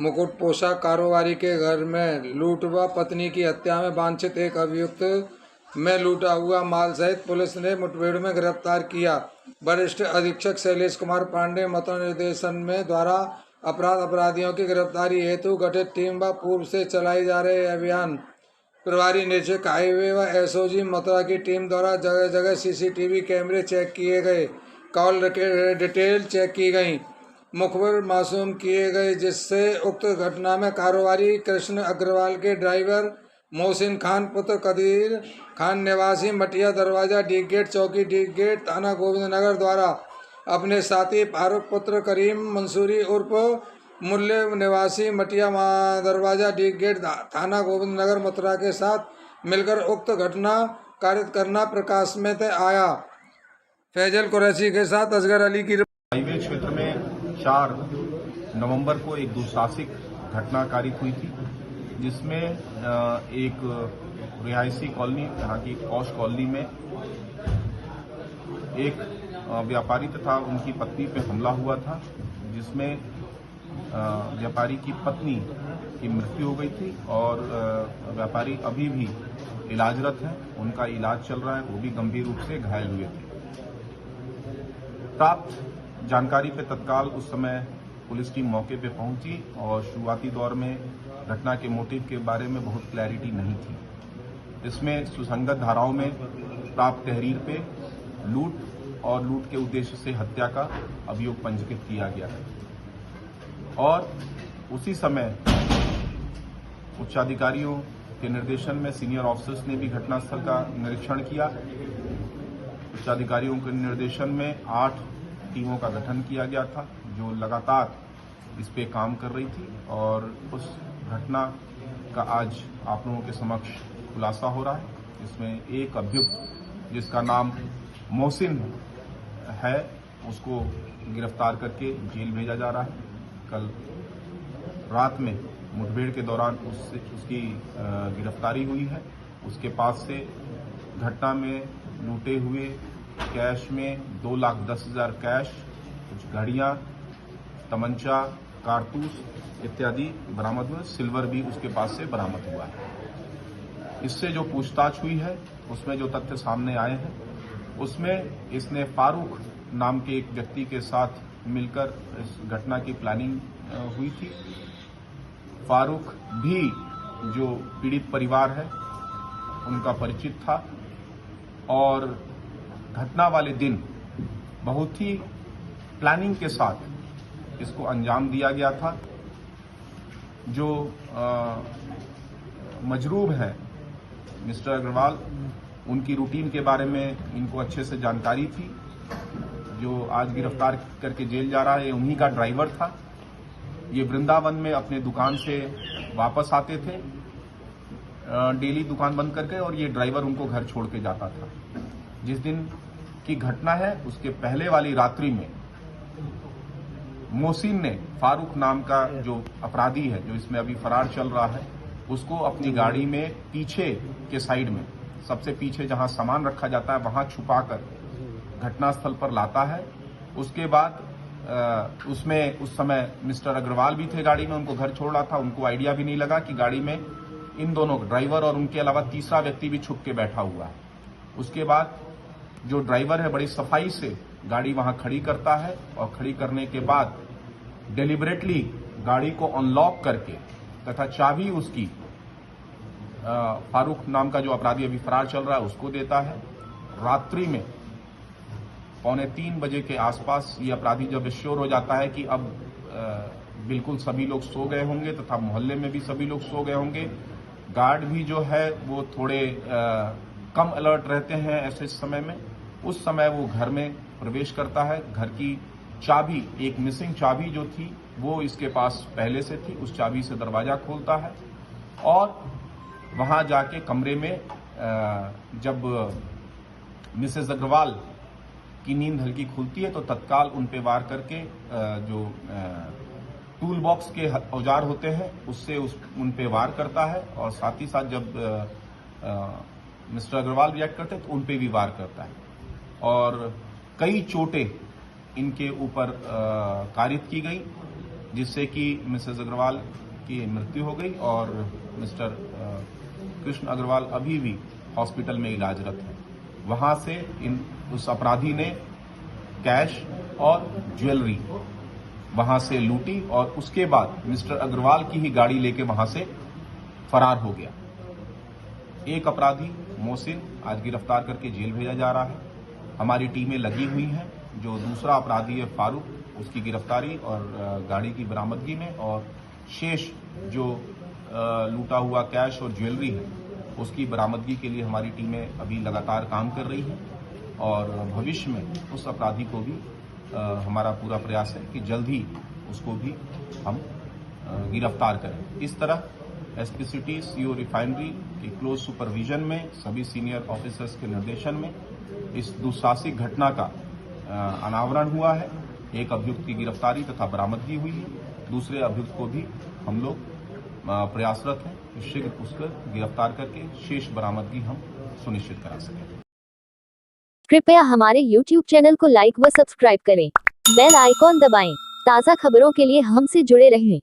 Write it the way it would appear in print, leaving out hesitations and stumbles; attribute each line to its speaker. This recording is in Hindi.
Speaker 1: मुकुट पोशाक कारोबारी के घर में लूट व पत्नी की हत्या में वांछित एक अभियुक्त में लूटा हुआ माल सहित पुलिस ने मुठभेड़ में गिरफ्तार किया। वरिष्ठ अधीक्षक शैलेश कुमार पांडे मतनिर्देशन में द्वारा अपराधियों की गिरफ्तारी हेतु गठित टीम व पूर्व से चलाई जा रहे अभियान प्रभारी निरीक्षक हाईवे व एसओजी मथुरा की टीम द्वारा जगह जगह सीसीटीवी कैमरे चेक किए गए, कॉल डिटेल चेक की गई, मुखबिर मासूम किए गए, जिससे उक्त घटना में कारोबारी कृष्ण अग्रवाल के ड्राइवर मोहसिन खान पुत्र कदीर खान निवासी मटिया दरवाजा डी गेट चौकी डी गेट थाना गोविंद नगर द्वारा अपने साथी फारूक पुत्र करीम मंसूरी उर्फ मूल्य निवासी मटिया दरवाजा डी गेट थाना गोविंद नगर मथुरा के साथ मिलकर उक्त घटना कारित करना प्रकाश में आया। फैजल कुरैशी के साथ असगर अली की
Speaker 2: हाईवे क्षेत्र में 4 नवंबर को एक दुस्साहसिक घटना कारित हुई थी, जिसमें एक रिहायशी कॉलोनी, यहाँ की पॉश कॉलोनी में एक व्यापारी तथा उनकी पत्नी पे हमला हुआ था, जिसमें व्यापारी की पत्नी की मृत्यु हो गई थी और व्यापारी अभी भी इलाजरत हैं। उनका इलाज चल रहा है, वो भी गंभीर रूप से घायल हुए थे। प्राप्त जानकारी पे तत्काल उस समय पुलिस टीम मौके पे पहुंची और शुरुआती दौर में घटना के मोटिव के बारे में बहुत क्लैरिटी नहीं थी। इसमें सुसंगत धाराओं में प्राप्त तहरीर पे लूट और लूट के उद्देश्य से हत्या का अभियोग पंजीकृत किया गया है और उसी समय उच्चाधिकारियों के निर्देशन में सीनियर ऑफिसर्स ने भी घटनास्थल का निरीक्षण किया। उच्चाधिकारियों के निर्देशन में 8 टीमों का गठन किया गया था, जो लगातार इस पे काम कर रही थी और उस घटना का आज आप लोगों के समक्ष खुलासा हो रहा है। इसमें एक अभियुक्त जिसका नाम मोहसिन है, उसको गिरफ्तार करके जेल भेजा जा रहा है। कल रात में मुठभेड़ के दौरान उसकी गिरफ्तारी हुई है। उसके पास से घटना में लूटे हुए कैश में 2,10,000 कैश, कुछ घड़ियां, तमंचा, कारतूस इत्यादि बरामद हुए। सिल्वर भी उसके पास से बरामद हुआ है। इससे जो पूछताछ हुई है, उसमें जो तथ्य सामने आए हैं, उसमें इसने फारूक नाम के एक व्यक्ति के साथ मिलकर इस घटना की प्लानिंग हुई थी। फारूक भी जो पीड़ित परिवार है उनका परिचित था और घटना वाले दिन बहुत ही प्लानिंग के साथ इसको अंजाम दिया गया था। जो मजरूब है मिस्टर अग्रवाल, उनकी रूटीन के बारे में इनको अच्छे से जानकारी थी। जो आज गिरफ्तार करके जेल जा रहा है, उन्हीं का ड्राइवर था। ये वृंदावन में अपने दुकान से वापस आते थे डेली दुकान बंद करके, और ये ड्राइवर उनको घर छोड़ के जाता था। जिस दिन की घटना है उसके पहले वाली रात्रि में मोहसिन ने फारूक नाम का जो अपराधी है, जो इसमें अभी फरार चल रहा है, उसको अपनी गाड़ी में पीछे के साइड में, सबसे पीछे जहां सामान रखा जाता है, वहां छुपाकर घटनास्थल पर लाता है। उसके बाद उसमें उस समय मिस्टर अग्रवाल भी थे गाड़ी में, उनको घर छोड़ रहा था। उनको आइडिया भी नहीं लगा कि गाड़ी में इन दोनों ड्राइवर और उनके अलावा तीसरा व्यक्ति भी छुप के बैठा हुआ है। उसके बाद जो ड्राइवर है बड़ी सफाई से गाड़ी वहां खड़ी करता है और खड़ी करने के बाद डेलिबरेटली गाड़ी को अनलॉक करके तथा चाबी उसकी फारूक नाम का जो अपराधी अभी फरार चल रहा है उसको देता है। रात्रि में 2:45 बजे के आसपास ये अपराधी जब श्योर हो जाता है कि अब बिल्कुल सभी लोग सो गए होंगे तथा मोहल्ले में भी सभी लोग सो गए होंगे, गार्ड भी जो है वो थोड़े कम अलर्ट रहते हैं ऐसे समय में, उस समय वो घर में प्रवेश करता है। घर की चाबी, एक मिसिंग चाबी जो थी वो इसके पास पहले से थी, उस चाबी से दरवाजा खोलता है और वहां जाके कमरे में जब मिसेस अग्रवाल की नींद हल्की खुलती है तो तत्काल उन पे वार करके जो टूल बॉक्स के औजार होते हैं उससे उन पे वार करता है और साथ ही साथ जब मिस्टर अग्रवाल रिएक्ट करते हैं तो उन पे भी वार करता है और कई चोटें इनके ऊपर कारित की गई जिससे कि मिसेस अग्रवाल की मृत्यु हो गई और मिस्टर कृष्ण अग्रवाल अभी भी हॉस्पिटल में इलाजरत है। वहां से उस अपराधी ने कैश और ज्वेलरी वहां से लूटी और उसके बाद मिस्टर अग्रवाल की ही गाड़ी लेके वहां से फरार हो गया। एक अपराधी मोहसिन आज गिरफ्तार करके जेल भेजा जा रहा है। हमारी टीमें लगी हुई हैं। जो दूसरा अपराधी है फारूक, उसकी गिरफ्तारी और गाड़ी की बरामदगी में, और शेष जो लूटा हुआ कैश और ज्वेलरी है उसकी बरामदगी के लिए हमारी टीमें अभी लगातार काम कर रही हैं और भविष्य में उस अपराधी को भी हमारा पूरा प्रयास है कि जल्द ही उसको भी हम गिरफ्तार करें। इस तरह एसपी सिटी सीओ रिफाइनरी के क्लोज सुपरविजन में सभी सीनियर ऑफिसर्स के निर्देशन में इस दुस्साहसिक घटना का अनावरण हुआ है। एक अभियुक्त की गिरफ्तारी तथा बरामदगी हुई है। दूसरे अभियुक्त को भी हम लोग प्रयासरत हैं कि शीघ्र उसको गिरफ्तार करके शेष बरामदगी हम सुनिश्चित करा सकें।
Speaker 3: कृपया हमारे YouTube चैनल को लाइक व सब्सक्राइब करें। बेल आइकॉन दबाएं। ताज़ा खबरों के लिए हमसे जुड़े रहें।